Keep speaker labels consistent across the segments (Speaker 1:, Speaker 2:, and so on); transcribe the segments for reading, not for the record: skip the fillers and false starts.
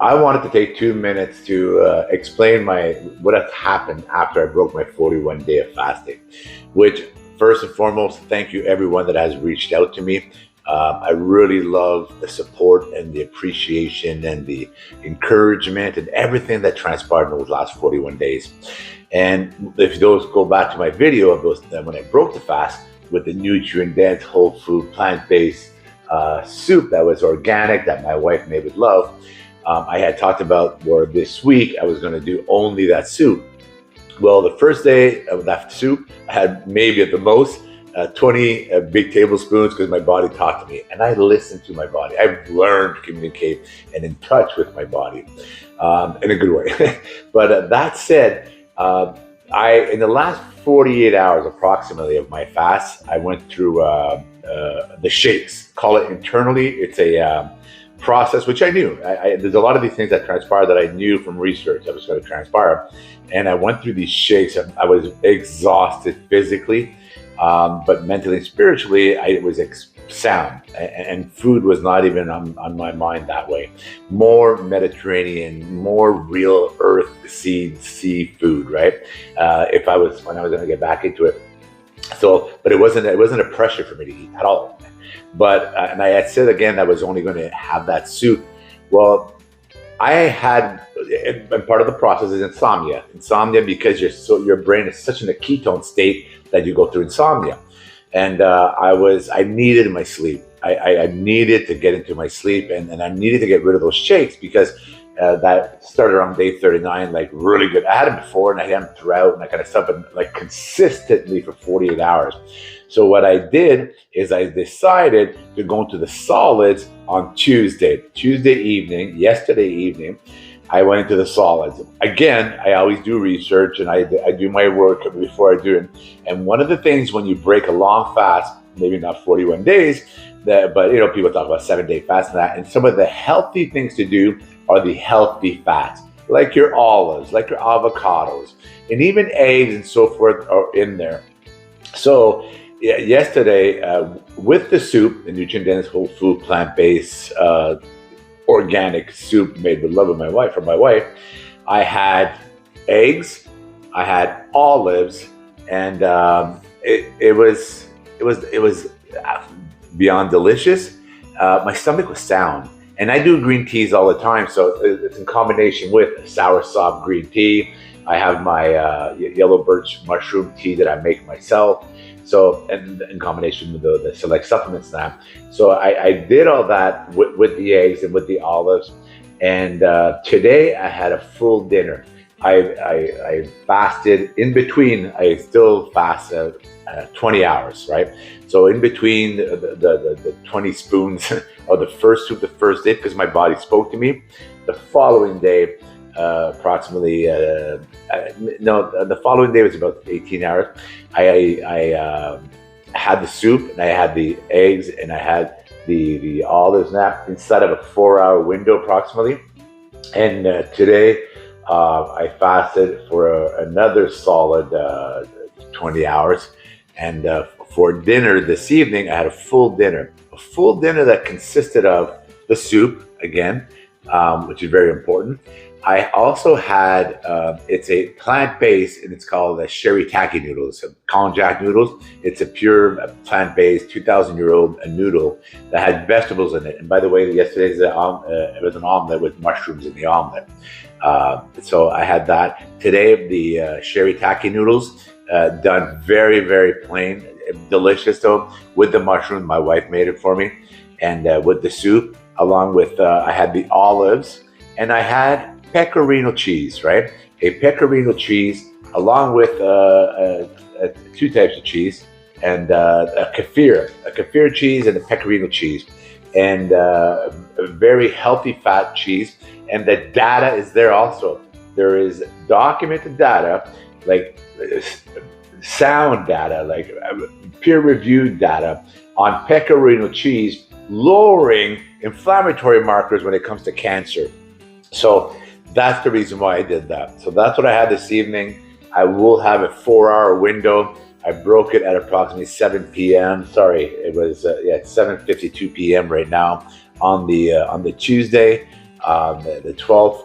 Speaker 1: I wanted to take 2 minutes to explain what has happened after I broke my 41 day of fasting. Which, first and foremost, thank you everyone that has reached out to me. I really love the support and the appreciation and the encouragement and everything that transpired in those last 41 days. And if those go back to my video of those when I broke the fast with the nutrient dense, whole food, plant based soup that was organic that my wife made with love. I had talked about where this week I was going to do only that soup. Well, the first day of that soup, I had maybe at the most 20 big tablespoons because my body talked to me, and I listened to my body. I've learned to communicate and in touch with my body in a good way. But that said, I in the last 48 hours approximately of my fast, I went through the shakes. Call it internally. It's a process which I knew. There's a lot of these things that transpired that I knew from research that was going to transpire, and I went through these shakes. I was exhausted physically, but mentally and spiritually, I was sound, and food was not even on my mind that way. More Mediterranean, more real earth seafood, right? If I was when I was going to get back into it. So, but it wasn't a pressure for me to eat at all. But and I had said again I was only going to have that soup. Well, I had, and part of the process is insomnia. Insomnia because your brain is such in a ketone state that you go through insomnia. And I needed my sleep. I needed to get into my sleep, and I needed to get rid of those shakes because that started around day 39, like really good. I had them before and I had them throughout and that kind of stuff, but like consistently for 48 hours. So what I did is I decided to go into the solids on Tuesday evening, yesterday evening. I went into the solids. Again, I always do research and I do my work before I do it. And one of the things when you break a long fast, maybe not 41 days, but people talk about 7-day fast and that. And some of the healthy things to do are the healthy fats, like your olives, like your avocados, and even eggs and so forth are in there. So yesterday, with the soup, the nutrient dense, whole food, plant based, organic soup made with love of my wife, I had eggs, I had olives, and it was beyond delicious. My stomach was sound, and I do green teas all the time, so it's in combination with sour soft green tea. I have my yellow birch mushroom tea that I make myself. So, and in combination with the select supplements now. So I did all that with the eggs and with the olives. And today I had a full dinner. I fasted in between. I still fast 20 hours, right? So in between the 20 spoons of the first soup, the first day, because my body spoke to me. The following day, approximately the following day was about 18 hours. I had the soup and I had the eggs and I had the olives nap inside of a 4-hour window approximately. And today I fasted for another solid 20 hours. And for dinner this evening, I had a full dinner that consisted of the soup again, which is very important. I also had, it's a plant-based, and it's called the shirataki noodles, konjac noodles. It's a pure plant-based, 2,000-year-old noodle that had vegetables in it. And by the way, yesterday's it was an omelet with mushrooms in the omelet. So I had that. Today, the shirataki noodles, done very, very plain, delicious though, with the mushroom. My wife made it for me. And with the soup, along with, I had the olives, and I had pecorino cheese, right? A pecorino cheese along with two types of cheese and a kefir cheese and a pecorino cheese, and a very healthy fat cheese. And the data is there also. There is documented data, like sound data, like peer-reviewed data on pecorino cheese lowering inflammatory markers when it comes to cancer. So that's the reason why I did that. So that's what I had this evening. I will have a 4-hour window. I broke it at approximately 7 p.m. Sorry, it was 7:52 p.m. right now on the Tuesday. the 12th.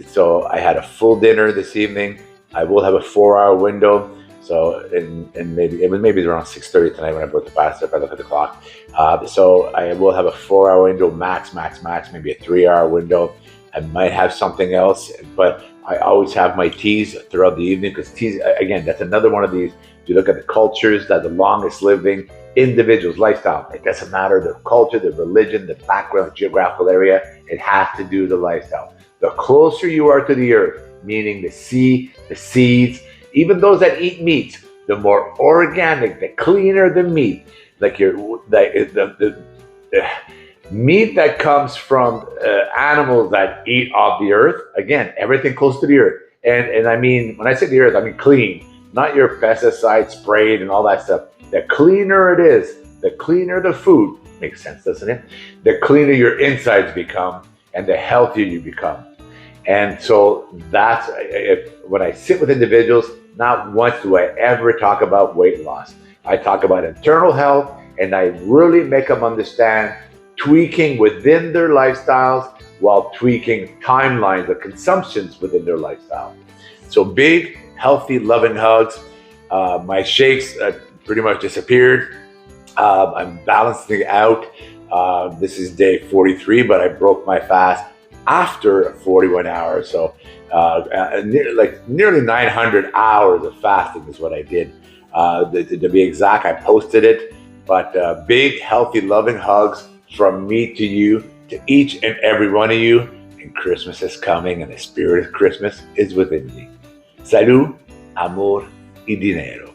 Speaker 1: So I had a full dinner this evening. I will have a 4-hour window. So, and maybe around 6:30 tonight when I broke the fast, if I look at the clock. So I will have a 4-hour window, max, maybe a 3-hour window. I might have something else, but I always have my teas throughout the evening, because teas, again, that's another one of these. If you look at the cultures that the longest living individuals, lifestyle, it doesn't matter their culture, their religion, the background, the geographical area, it has to do with the lifestyle. The closer you are to the earth, meaning the sea, the seeds, even those that eat meat, the more organic, the cleaner the meat. Like the meat that comes from animals that eat off the earth. Again, everything close to the earth. And I mean, when I say the earth, I mean clean, not your pesticide sprayed and all that stuff. The cleaner it is, the cleaner the food. Makes sense, doesn't it? The cleaner your insides become, and the healthier you become. And so that's, when I sit with individuals, not once do I ever talk about weight loss. I talk about internal health, and I really make them understand tweaking within their lifestyles while tweaking timelines of consumptions within their lifestyle. So big, healthy, loving hugs. My shakes pretty much disappeared. I'm balancing out. This is day 43, but I broke my fast after 41 hours. So nearly 900 hours of fasting is what I did. To be exact, I posted it. But big, healthy, loving hugs from me to you, to each and every one of you. And Christmas is coming, and the spirit of Christmas is within me. Salud, amor y dinero.